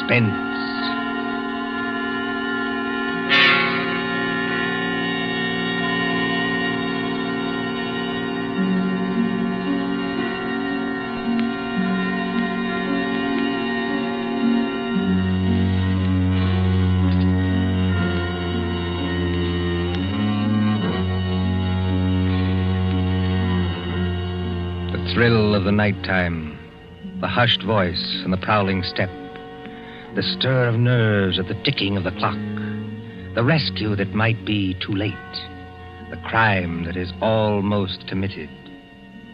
Suspense. The thrill of the nighttime, the hushed voice and the prowling step, the stir of nerves at the ticking of the clock, the rescue that might be too late, the crime that is almost committed,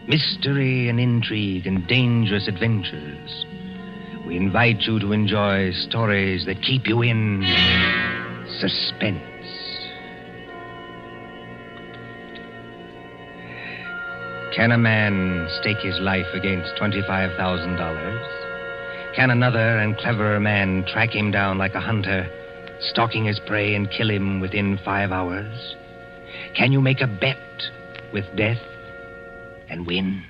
mystery and intrigue and dangerous adventures. We invite you to enjoy stories that keep you in suspense. Can a man stake his life against $25,000? Can another and cleverer man track him down like a hunter, stalking his prey and kill him within 5 hours? Can you make a bet with death and win?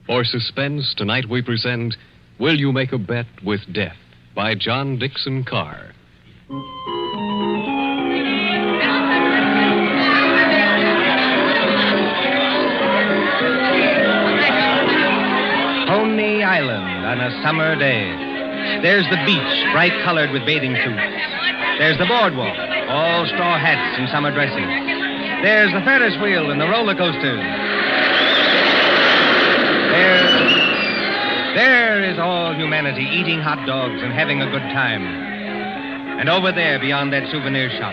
For Suspense, tonight we present Will You Make a Bet with Death by John Dixon Carr. Coney Island on a summer day. There's the beach, bright colored with bathing suits. There's the boardwalk, all straw hats and summer dresses. There's the Ferris wheel and the roller coasters. There is all humanity eating hot dogs and having a good time. And over there, beyond that souvenir shop,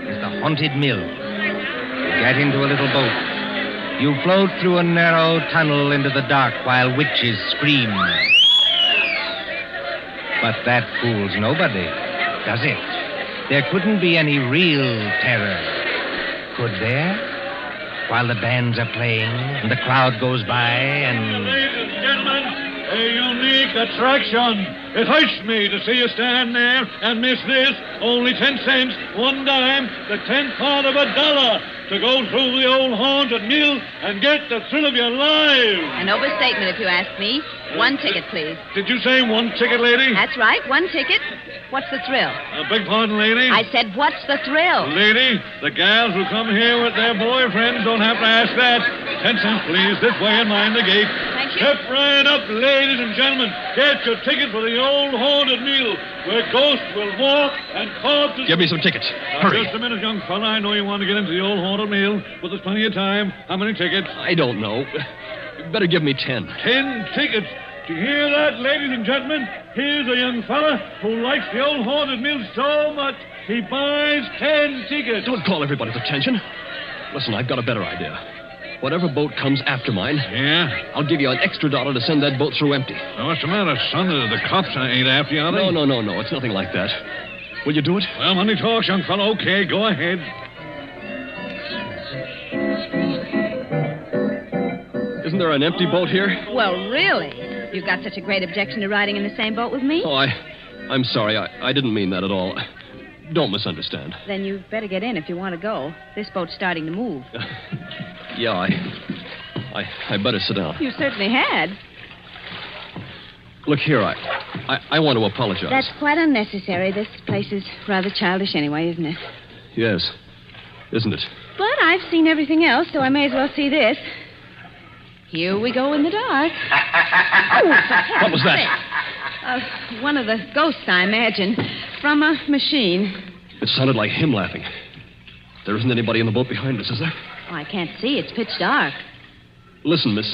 is the haunted mill. You get into a little boat. You float through a narrow tunnel into the dark while witches scream. But that fools nobody, does it? There couldn't be any real terror, could there? While the bands are playing and the crowd goes by and... Ladies and gentlemen, a unique attraction. It hurts me to see you stand there and miss this. Only 10 cents, 1 dime, the 10th part of $1 to go through the old haunted mill and get the thrill of your lives. An overstatement, if you ask me. 1 ticket, please. Did you say 1 ticket, lady? That's right, 1 ticket. What's the thrill? Beg pardon, lady? I said, what's the thrill? Lady, the gals who come here with their boyfriends don't have to ask that. 10 cents, please, this way and mind the gate. Thank you. Step right up, ladies and gentlemen. Get your ticket for the old haunted mill, where ghosts will walk and corpses... Give me some tickets. Hurry. Just a minute, young fella. I know you want to get into the old haunted mill, but there's plenty of time. How many tickets? I don't know. You better give me 10. 10 tickets. Do you hear that, ladies and gentlemen? Here's a young fella who likes the old haunted mill so much, he buys 10 tickets. Don't call everybody's attention. Listen, I've got a better idea. Whatever boat comes after mine, Yeah? I'll give you an extra $1 to send that boat through empty. Now, what's the matter, son? The cops ain't after you, are they? No. It's nothing like that. Will you do it? Well, money talks, young fella. Okay, go ahead. Isn't there an empty boat here? Well, really? You've got such a great objection to riding in the same boat with me? Oh, I'm sorry. I didn't mean that at all. Don't misunderstand. Then you'd better get in if you want to go. This boat's starting to move. Yeah, I better sit down. You certainly had. Look here, I want to apologize. That's quite unnecessary. This place is rather childish anyway, isn't it? Yes, isn't it? But I've seen everything else, so I may as well see this. Here we go in the dark. What was that? One of the ghosts, I imagine, from a machine. It sounded like him laughing. There isn't anybody in the boat behind us, is there? Oh, I can't see. It's pitch dark. Listen, Miss...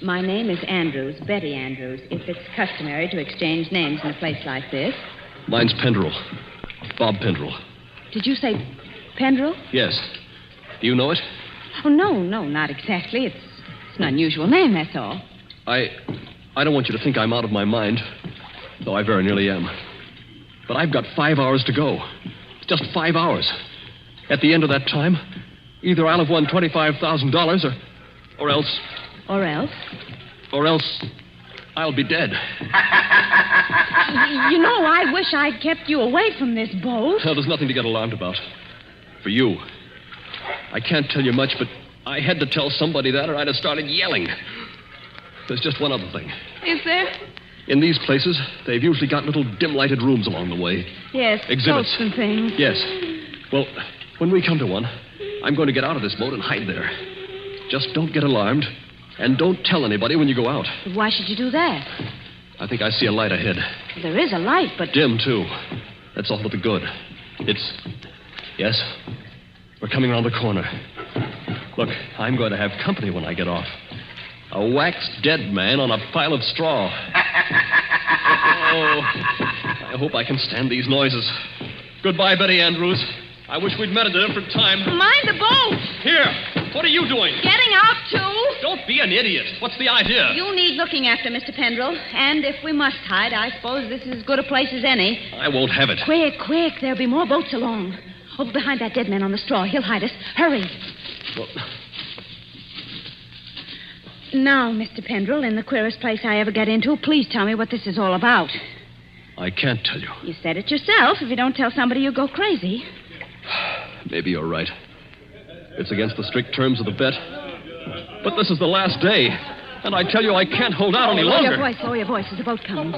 My name is Andrews, Betty Andrews, if it's customary to exchange names in a place like this. Mine's Pendrell. Bob Pendrell. Did you say Pendrell? Yes. Do you know it? Oh, no, not exactly. It's an unusual name, that's all. I don't want you to think I'm out of my mind, though I very nearly am. But I've got 5 hours to go. Just 5 hours. At the end of that time, either I'll have won $25,000 or else... Or else? Or else I'll be dead. You know, I wish I'd kept you away from this boat. Well, there's nothing to get alarmed about. For you. I can't tell you much, but I had to tell somebody that or I'd have started yelling. There's just one other thing. Is there? In these places, they've usually got little dim-lighted rooms along the way. Yes, Exhibits. boats and things. Yes. Well, when we come to one, I'm going to get out of this boat and hide there. Just don't get alarmed, and don't tell anybody when you go out. Why should you do that? I think I see a light ahead. There is a light, but... Dim, too. That's all to the good. Yes? We're coming around the corner. Look, I'm going to have company when I get off. A waxed dead man on a pile of straw. Oh, I hope I can stand these noises. Goodbye, Betty Andrews. I wish we'd met at a different time. Mind the boat! Here, what are you doing? Getting out, too? Don't be an idiot. What's the idea? You need looking after, Mr. Pendrell. And if we must hide, I suppose this is as good a place as any. I won't have it. Quick. There'll be more boats along. Over behind that dead man on the straw. He'll hide us. Hurry. Well... Now, Mr. Pendrell, in the queerest place I ever get into, please tell me what this is all about. I can't tell you. You said it yourself. If you don't tell somebody, you'll go crazy. Maybe you're right. It's against the strict terms of the bet. But this is the last day. And I tell you, I can't hold out any longer. Lower your voice. There's a boat coming.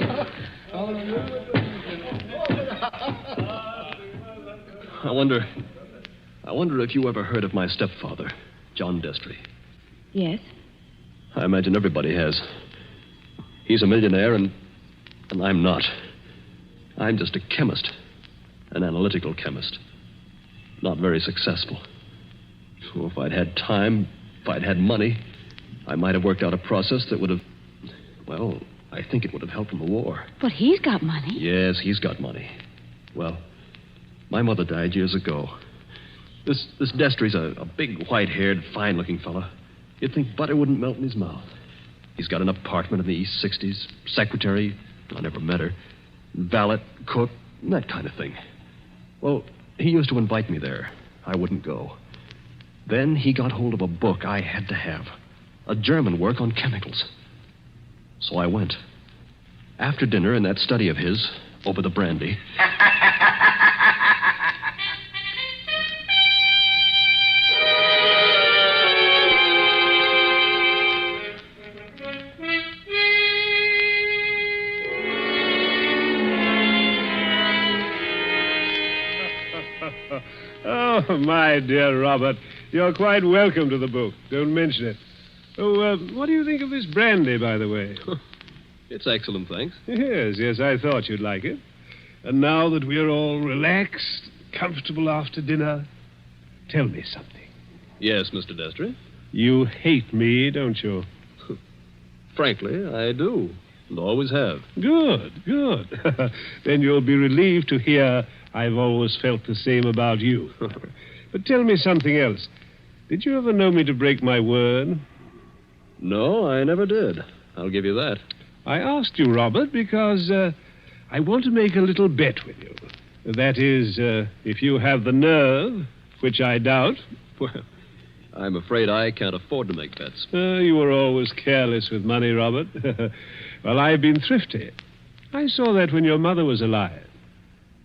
I wonder if you ever heard of my stepfather, John Destry. Yes? I imagine everybody has. He's a millionaire, and I'm not. I'm just a chemist. An analytical chemist. Not very successful. So if I'd had time, if I'd had money, I might have worked out a process that would have... Well, I think it would have helped in the war. But he's got money. Yes, he's got money. Well, my mother died years ago. This Destry's a big, white-haired, fine-looking fellow. You'd think butter wouldn't melt in his mouth. He's got an apartment in the East 60s, secretary, I never met her, valet, cook, that kind of thing. Well, he used to invite me there. I wouldn't go. Then he got hold of a book I had to have, a German work on chemicals. So I went. After dinner, in that study of his, over the brandy... Oh, my dear Robert, you're quite welcome to the book. Don't mention it. Oh, what do you think of this brandy, by the way? It's excellent, thanks. Yes, I thought you'd like it. And now that we're all relaxed, comfortable after dinner, tell me something. Yes, Mr. Destry? You hate me, don't you? Frankly, I do. And always have. Good. Then you'll be relieved to hear I've always felt the same about you. But tell me something else. Did you ever know me to break my word? No, I never did. I'll give you that. I asked you, Robert, because I want to make a little bet with you. That is, if you have the nerve, which I doubt. Well, I'm afraid I can't afford to make bets. You were always careless with money, Robert. Well, I've been thrifty. I saw that when your mother was alive.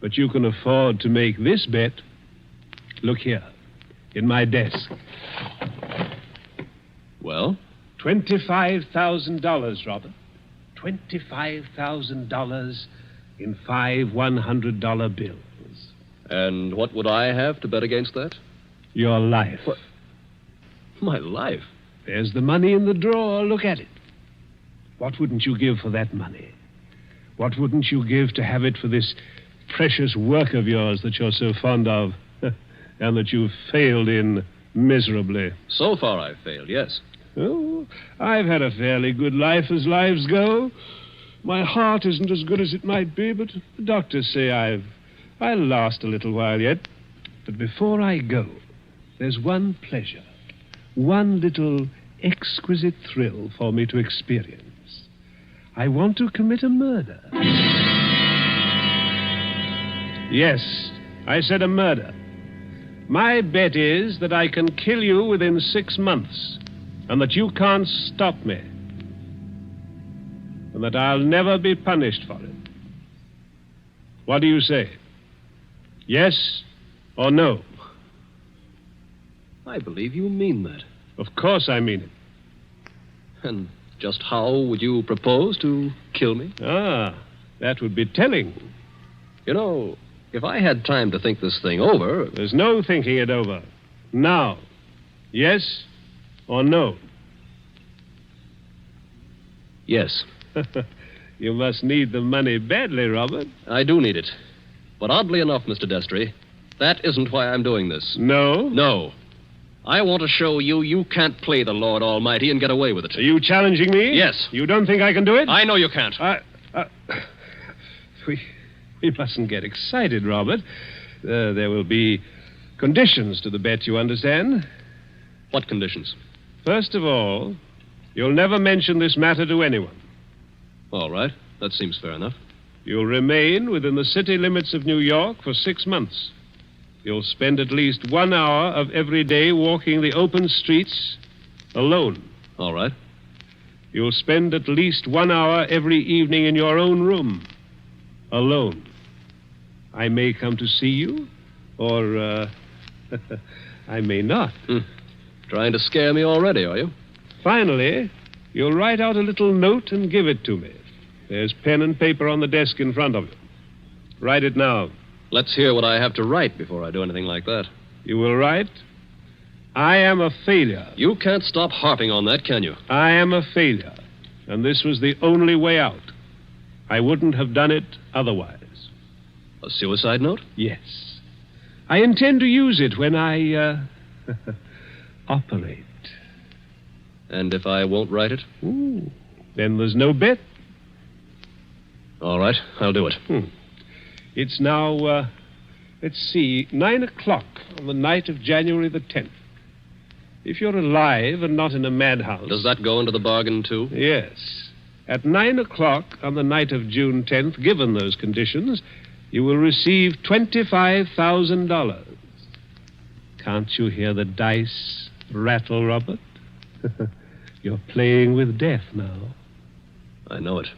But you can afford to make this bet. Look here, in my desk. Well? $25,000, Robert. $25,000 in 5 $100 bills. And what would I have to bet against that? Your life. What? My life? There's the money in the drawer. Look at it. What wouldn't you give for that money? What wouldn't you give to have it for this precious work of yours that you're so fond of and that you've failed in miserably? So far I've failed, yes. Oh, I've had a fairly good life as lives go. My heart isn't as good as it might be, but the doctors say I'll last a little while yet. But before I go, there's one pleasure, one little exquisite thrill for me to experience. I want to commit a murder. Yes, I said a murder. My bet is that I can kill you within 6 months, and that you can't stop me, and that I'll never be punished for it. What do you say? Yes or no? I believe you mean that. Of course I mean it. And Just how would you propose to kill me? Ah, that would be telling. You know, if I had time to think this thing over... There's no thinking it over. Now. Yes or no? Yes. You must need the money badly, Robert. I do need it. But oddly enough, Mr. Destry, that isn't why I'm doing this. No? No. I want to show you can't play the Lord Almighty and get away with it. Are you challenging me? Yes. You don't think I can do it? I know you can't. We mustn't get excited, Robert. There will be conditions to the bet, you understand? What conditions? First of all, you'll never mention this matter to anyone. All right. That seems fair enough. You'll remain within the city limits of New York for 6 months. You'll spend at least 1 hour of every day walking the open streets alone. All right. You'll spend at least 1 hour every evening in your own room alone. I may come to see you, or I may not. Trying to scare me already, are you? Finally, you'll write out a little note and give it to me. There's pen and paper on the desk in front of you. Write it now. Let's hear what I have to write before I do anything like that. You will write, I am a failure. You can't stop harping on that, can you? I am a failure, and this was the only way out. I wouldn't have done it otherwise. A suicide note? Yes. I intend to use it when I, operate. And if I won't write it? Ooh, then there's no bet. All right, I'll do it. It's now, let's see, 9 o'clock on the night of January the 10th. If you're alive and not in a madhouse... Does that go into the bargain, too? Yes. At 9 o'clock on the night of June 10th, given those conditions, you will receive $25,000. Can't you hear the dice rattle, Robert? You're playing with death now. I know it.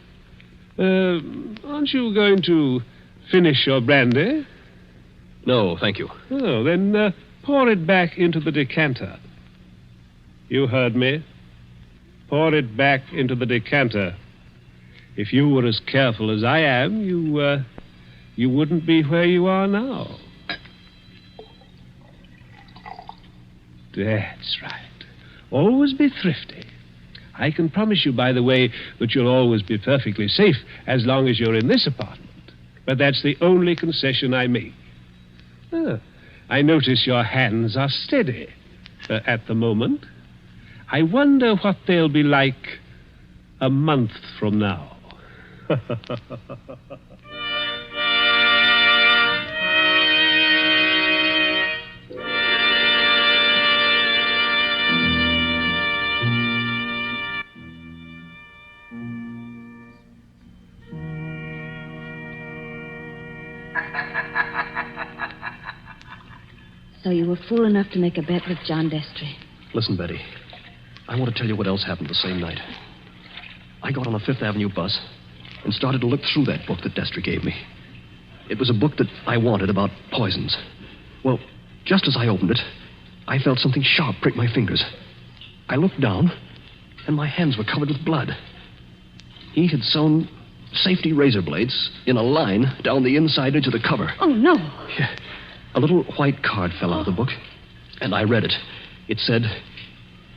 Aren't you going to finish your brandy? No, thank you. Oh, then pour it back into the decanter. You heard me. Pour it back into the decanter. If you were as careful as I am, you wouldn't be where you are now. That's right. Always be thrifty. I can promise you, by the way, that you'll always be perfectly safe as long as you're in this apartment. But that's the only concession I make. I notice your hands are steady at the moment. I wonder what they'll be like a month from now. So you were fool enough to make a bet with John Destry. Listen, Betty. I want to tell you what else happened the same night. I got on a Fifth Avenue bus and started to look through that book that Destry gave me. It was a book that I wanted about poisons. Well, just as I opened it, I felt something sharp prick my fingers. I looked down, and my hands were covered with blood. He had sewn safety razor blades in a line down the inside edge of the cover. Oh, no. Yeah. A little white card fell out of the book, and I read it. It said,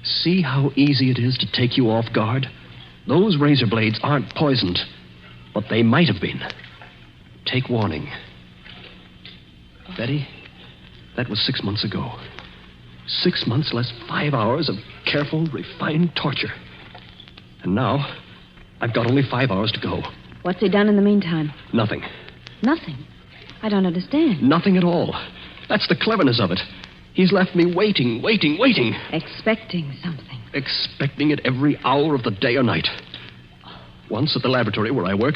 "See how easy it is to take you off guard? Those razor blades aren't poisoned, but they might have been. Take warning." Betty, that was 6 months ago. 6 months less 5 hours of careful, refined torture. And now, I've got only 5 hours to go. What's he done in the meantime? Nothing. Nothing. I don't understand. Nothing at all. That's the cleverness of it. He's left me waiting. Expecting something. Expecting it every hour of the day or night. Once at the laboratory where I work,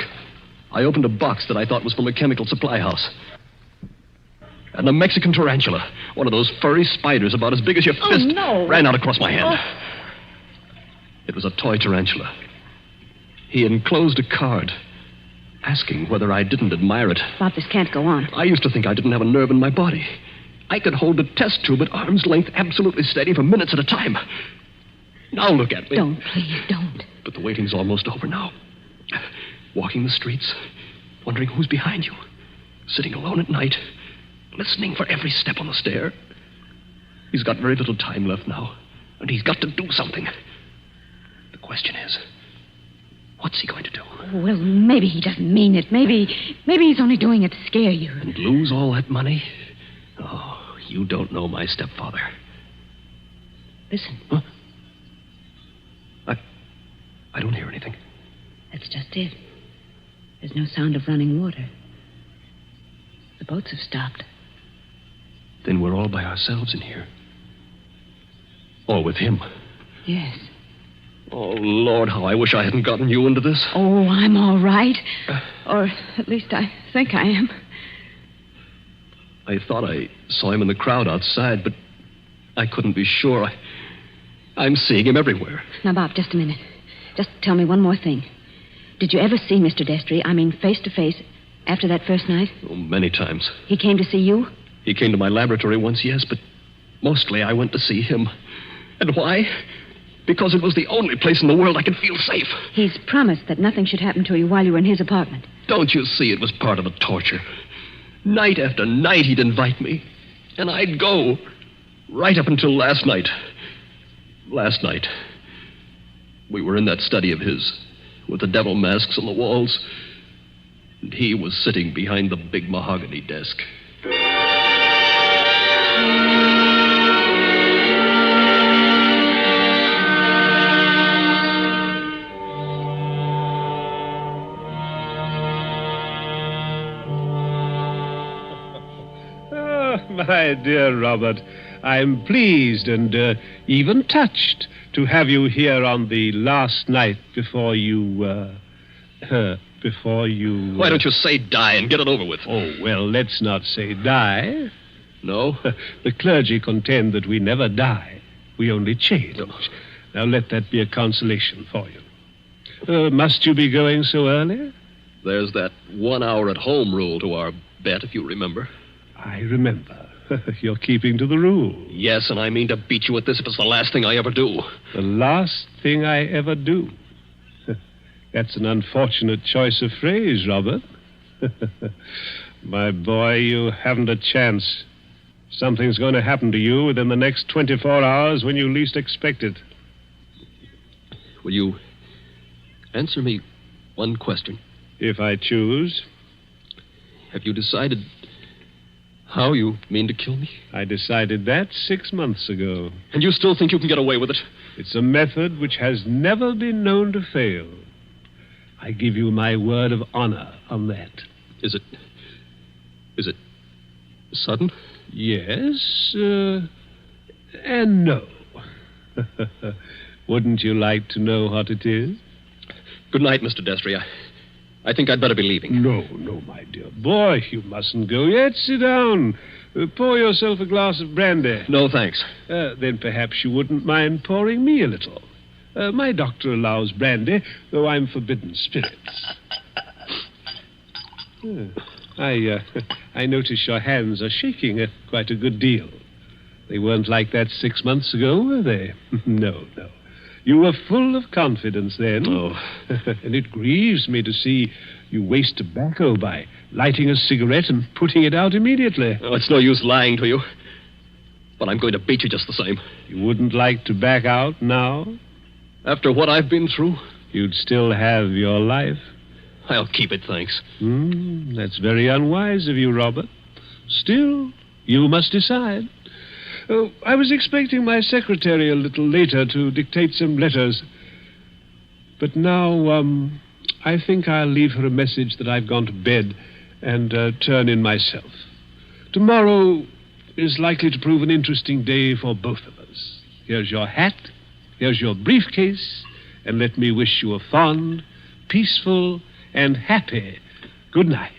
I opened a box that I thought was from a chemical supply house. And a Mexican tarantula, one of those furry spiders about as big as your fist, ran out across my hand. It was a toy tarantula. He enclosed a card asking whether I didn't admire it. Bob, this can't go on. I used to think I didn't have a nerve in my body. I could hold the test tube at arm's length absolutely steady for minutes at a time. Now look at me. Don't, please, don't. But the waiting's almost over now. Walking the streets, wondering who's behind you. Sitting alone at night, listening for every step on the stair. He's got very little time left now, and he's got to do something. The question is, what's he going to do? Well, maybe he doesn't mean it. Maybe he's only doing it to scare you. And lose all that money? Oh, you don't know my stepfather. Listen. Huh? I don't hear anything. That's just it. There's no sound of running water. The boats have stopped. Then we're all by ourselves in here. All with him. Yes. Oh, Lord, how I wish I hadn't gotten you into this. Oh, I'm all right. Or at least I think I am. I thought I saw him in the crowd outside, but I couldn't be sure. I'm seeing him everywhere. Now, Bob, just a minute. Just tell me one more thing. Did you ever see Mr. Destry, face to face, after that first night? Oh, many times. He came to see you? He came to my laboratory once, yes, but mostly I went to see him. And why? Because it was the only place in the world I could feel safe. He's promised that nothing should happen to you while you were in his apartment. Don't you see it was part of the torture? Night after night he'd invite me, and I'd go, right up until last night. Last night, we were in that study of his, with the devil masks on the walls, and he was sitting behind the big mahogany desk. My dear Robert, I'm pleased and even touched to have you here on the last night before you, Why don't you say die and get it over with? Oh, well, let's not say die. No? The clergy contend that we never die. We only change. Now, let that be a consolation for you. Must you be going so early? There's that 1 hour at home rule to our bet, if you remember. I remember. You're keeping to the rule. Yes, and I mean to beat you at this if it's the last thing I ever do. The last thing I ever do. That's an unfortunate choice of phrase, Robert. My boy, you haven't a chance. Something's going to happen to you within the next 24 hours when you least expect it. Will you answer me one question? If I choose. Have you decided how you mean to kill me? I decided that 6 months ago. And you still think you can get away with it? It's a method which has never been known to fail. I give you my word of honor on that. Is it sudden? Yes, and no. Wouldn't you like to know what it is? Good night, Mr. Destry. I think I'd better be leaving. No, my dear boy, you mustn't go yet. Sit down. Pour yourself a glass of brandy. No, thanks. Then perhaps you wouldn't mind pouring me a little. My doctor allows brandy, though I'm forbidden spirits. I notice your hands are shaking quite a good deal. They weren't like that 6 months ago, were they? No. You were full of confidence then. Oh. And it grieves me to see you waste tobacco by lighting a cigarette and putting it out immediately. Oh, it's no use lying to you. But I'm going to beat you just the same. You wouldn't like to back out now? After what I've been through? You'd still have your life. I'll keep it, thanks. That's very unwise of you, Robert. Still, you must decide. Oh, I was expecting my secretary a little later to dictate some letters. But now, I think I'll leave her a message that I've gone to bed and turn in myself. Tomorrow is likely to prove an interesting day for both of us. Here's your hat, here's your briefcase, and let me wish you a fond, peaceful, and happy good night.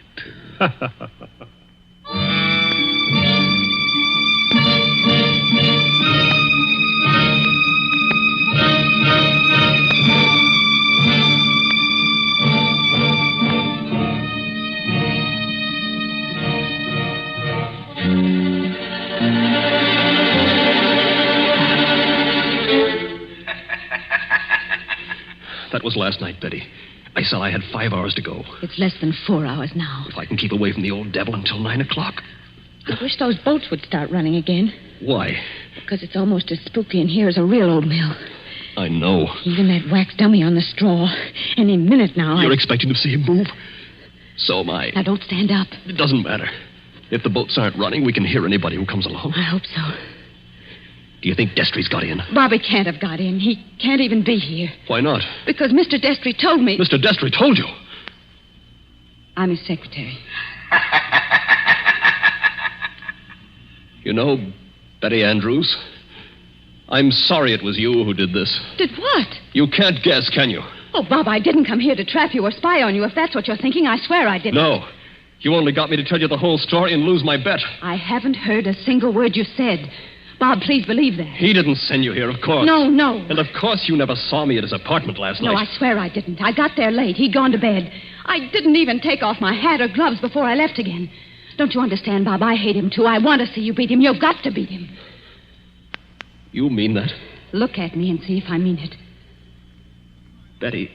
That was last night, Betty. I said I had 5 hours to go. It's less than 4 hours now. If I can keep away from the old devil until 9 o'clock. I wish those boats would start running again. Why? Because it's almost as spooky in here as a real old mill. I know. Even that wax dummy on the straw. Any minute now. You're expecting to see him move? So am I. Now, don't stand up. It doesn't matter. If the boats aren't running, we can hear anybody who comes along. I hope so. Do you think Destry's got in? Bobby can't have got in. He can't even be here. Why not? Because Mr. Destry told me... Mr. Destry told you. I'm his secretary. You know, Betty Andrews, I'm sorry it was you who did this. Did what? You can't guess, can you? Oh, Bob, I didn't come here to trap you or spy on you. If that's what you're thinking, I swear I didn't. No. You only got me to tell you the whole story and lose my bet. I haven't heard a single word you said. Bob, please believe that. He didn't send you here, of course. No. And of course you never saw me at his apartment last night. No, I swear I didn't. I got there late. He'd gone to bed. I didn't even take off my hat or gloves before I left again. Don't you understand, Bob? I hate him, too. I want to see you beat him. You've got to beat him. You mean that? Look at me and see if I mean it. Betty,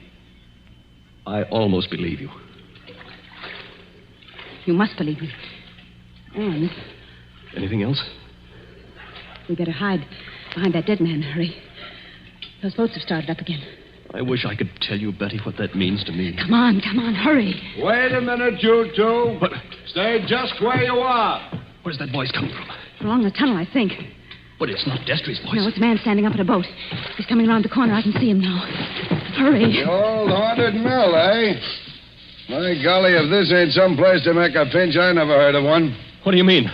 I almost believe you. You must believe me. And Anything else? we better hide behind that dead man. Hurry. Those boats have started up again. I wish I could tell you, Betty, what that means to me. Come on, hurry. Wait a minute, you two. What? Stay just where you are. Where's that voice coming from? Along the tunnel, I think. But it's not Destry's voice. No, it's a man standing up in a boat. He's coming around the corner. I can see him now. Hurry. The old haunted mill, eh? My golly, if this ain't some place to make a pinch, I never heard of one. What do you mean?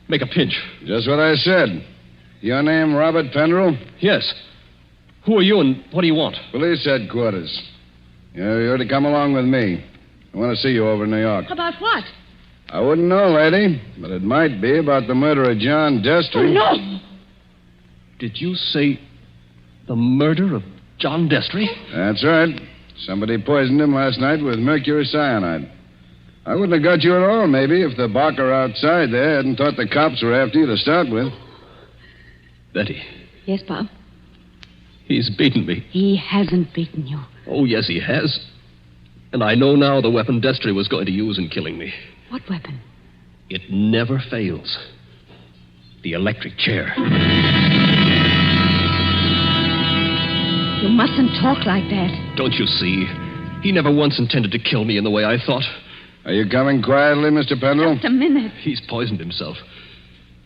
Make a pinch? Just what I said. Your name, Robert Pendrell? Yes. Who are you and what do you want? Police headquarters. You're to come along with me. I want to see you over in New York. About what? I wouldn't know, lady, but it might be about the murder of John Destry. Oh, no. Did you say the murder of John Destry? That's right. Somebody poisoned him last night with mercury cyanide. I wouldn't have got you at all, maybe, if the barker outside there hadn't thought the cops were after you to start with. Betty, Yes, Bob? he's beaten me. He hasn't beaten you. Oh, yes, he has. And I know now the weapon Destry was going to use in killing me. What weapon? It never fails. The electric chair. You mustn't talk like that. Don't you see? He never once intended to kill me in the way I thought. Are you coming quietly, Mr. Pendrell? Just a minute. He's poisoned himself.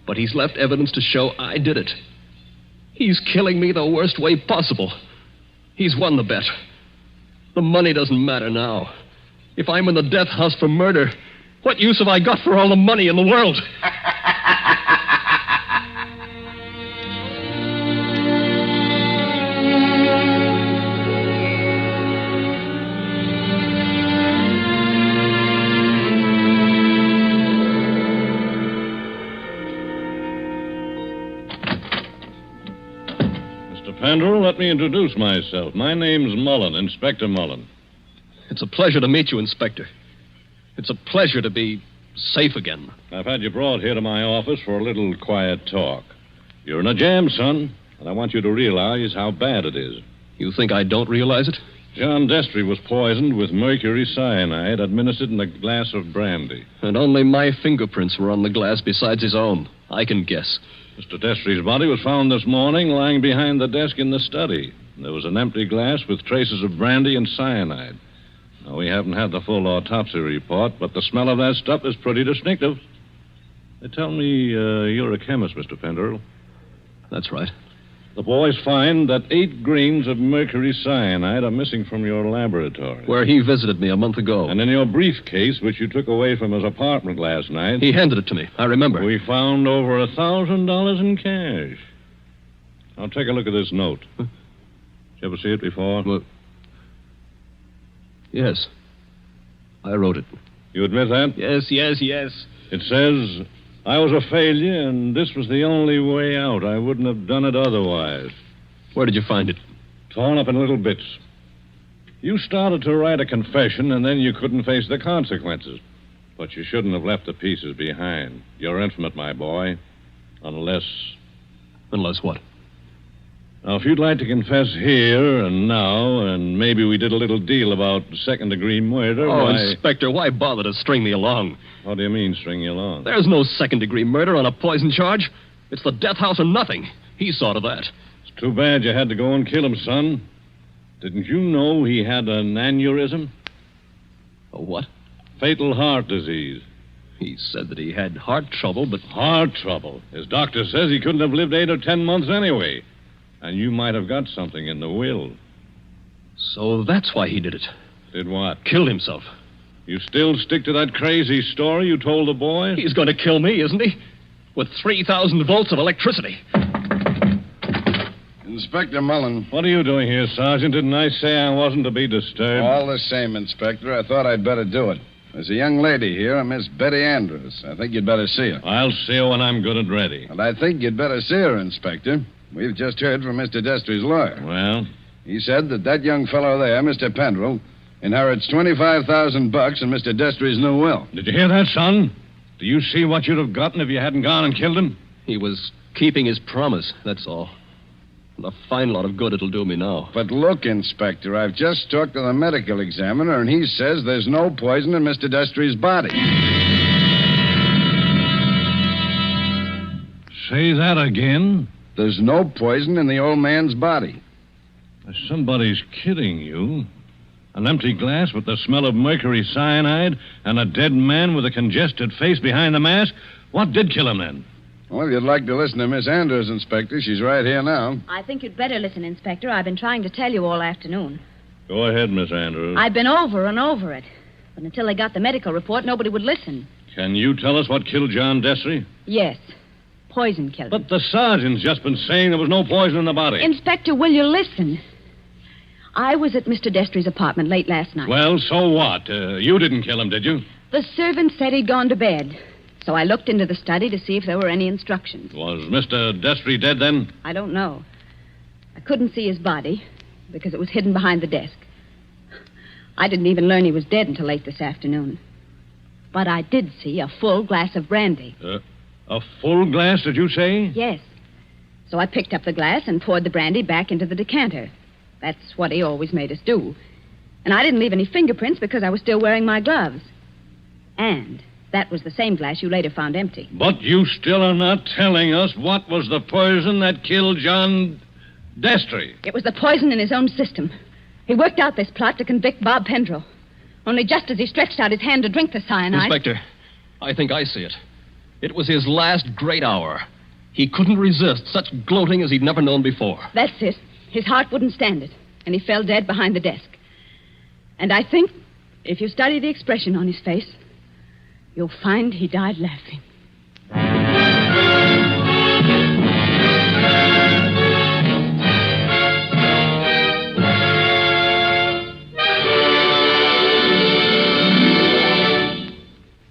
But he's left evidence to show I did it. He's killing me the worst way possible. He's won the bet. The money doesn't matter now. If I'm in the death house for murder, what use have I got for all the money in the world? Pendrell, let me introduce myself. My name's Mullen, Inspector Mullen. It's a pleasure to meet you, Inspector. It's a pleasure to be safe again. I've had you brought here to my office for a little quiet talk. You're in a jam, son, and I want you to realize how bad it is. You think I don't realize it? John Destry was poisoned with mercury cyanide administered in a glass of brandy. And only my fingerprints were on the glass besides his own. I can guess. Mr. Destry's body was found this morning lying behind the desk in the study. There was an empty glass with traces of brandy and cyanide. Now, we haven't had the full autopsy report, but the smell of that stuff is pretty distinctive. They tell me you're a chemist, Mr. Pendrell. That's right. The boys find that 8 grains of mercury cyanide are missing from your laboratory. Where he visited me a month ago. And in your briefcase, which you took away from his apartment last night... He handed it to me. I remember. We found over $1,000 in cash. Now, take a look at this note. Did you ever see it before? Well, yes. I wrote it. You admit that? Yes. It says, I was a failure, and this was the only way out. I wouldn't have done it otherwise. Where did you find it? Torn up in little bits. You started to write a confession, and then you couldn't face the consequences. But you shouldn't have left the pieces behind. You're infinite, my boy. Unless... Unless what? Now, if you'd like to confess here and now, and maybe we did a little deal about second-degree murder, Oh, why... Inspector, why bother to string me along? What do you mean, string you along? There's no second-degree murder on a poison charge. It's the death house or nothing. He saw to that. It's too bad you had to go and kill him, son. Didn't you know he had an aneurysm? A what? Fatal heart disease. He said that he had heart trouble, but... Heart trouble. His doctor says he couldn't have lived 8 or 10 months anyway. And you might have got something in the will. So that's why he did it. Did what? Killed himself. You still stick to that crazy story you told the boy? He's going to kill me, isn't he? With 3,000 volts of electricity. Inspector Mullen. What are you doing here, Sergeant? Didn't I say I wasn't to be disturbed? All the same, Inspector, I thought I'd better do it. There's a young lady here, a Miss Betty Andrews. I think you'd better see her. I'll see her when I'm good and ready. And I think you'd better see her, Inspector. We've just heard from Mr. Destry's lawyer. Well? He said that young fellow there, Mr. Pendrell, inherits $25,000 in Mr. Destry's new will. Did you hear that, son? Do you see what you'd have gotten if you hadn't gone and killed him? He was keeping his promise, that's all. And a fine lot of good it'll do me now. But look, Inspector, I've just talked to the medical examiner, and he says there's no poison in Mr. Destry's body. Say that again? There's no poison in the old man's body. Somebody's kidding you. An empty glass with the smell of mercury cyanide and a dead man with a congested face behind the mask? What did kill him then? Well, if you'd like to listen to Miss Andrews, Inspector, she's right here now. I think you'd better listen, Inspector. I've been trying to tell you all afternoon. Go ahead, Miss Andrews. I've been over and over it. But until they got the medical report, nobody would listen. Can you tell us what killed John Destry? Yes. Poison killed him. But the sergeant's just been saying there was no poison in the body. Inspector, will you listen? I was at Mr. Destry's apartment late last night. Well, so what? You didn't kill him, did you? The servant said he'd gone to bed. So I looked into the study to see if there were any instructions. Was Mr. Destry dead then? I don't know. I couldn't see his body because it was hidden behind the desk. I didn't even learn he was dead until late this afternoon. But I did see a full glass of brandy. A full glass, did you say? Yes. So I picked up the glass and poured the brandy back into the decanter. That's what he always made us do. And I didn't leave any fingerprints because I was still wearing my gloves. And that was the same glass you later found empty. But you still are not telling us what was the poison that killed John Destry. It was the poison in his own system. He worked out this plot to convict Bob Pendrell. Only just as he stretched out his hand to drink the cyanide... Inspector, I think I see it. It was his last great hour. He couldn't resist such gloating as he'd never known before. That's it. His heart wouldn't stand it, and he fell dead behind the desk. And I think, if you study the expression on his face, you'll find he died laughing.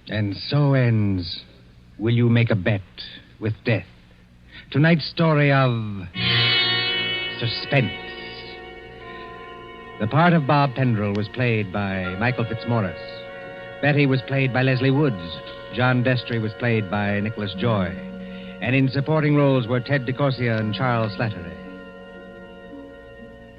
And so ends Will You Make a Bet with Death? Tonight's story of Suspense. The part of Bob Pendrell was played by Michael Fitzmaurice. Betty was played by Leslie Woods. John Destry was played by Nicholas Joy. And in supporting roles were Ted DeCorsia and Charles Slattery.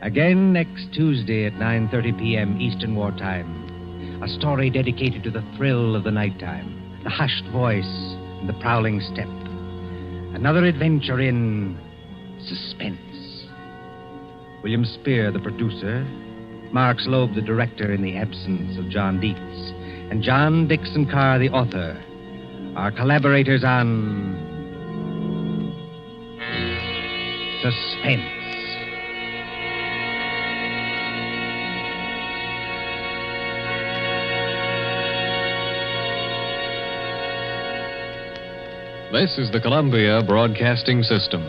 Again next Tuesday at 9:30 p.m. Eastern Wartime. A story dedicated to the thrill of the nighttime, the hushed voice, and the prowling step. Another adventure in Suspense. William Spear, the producer, Mark Slobe, the director, in the absence of John Dietz, and John Dixon Carr, the author, are collaborators on Suspense. This is the Columbia Broadcasting System.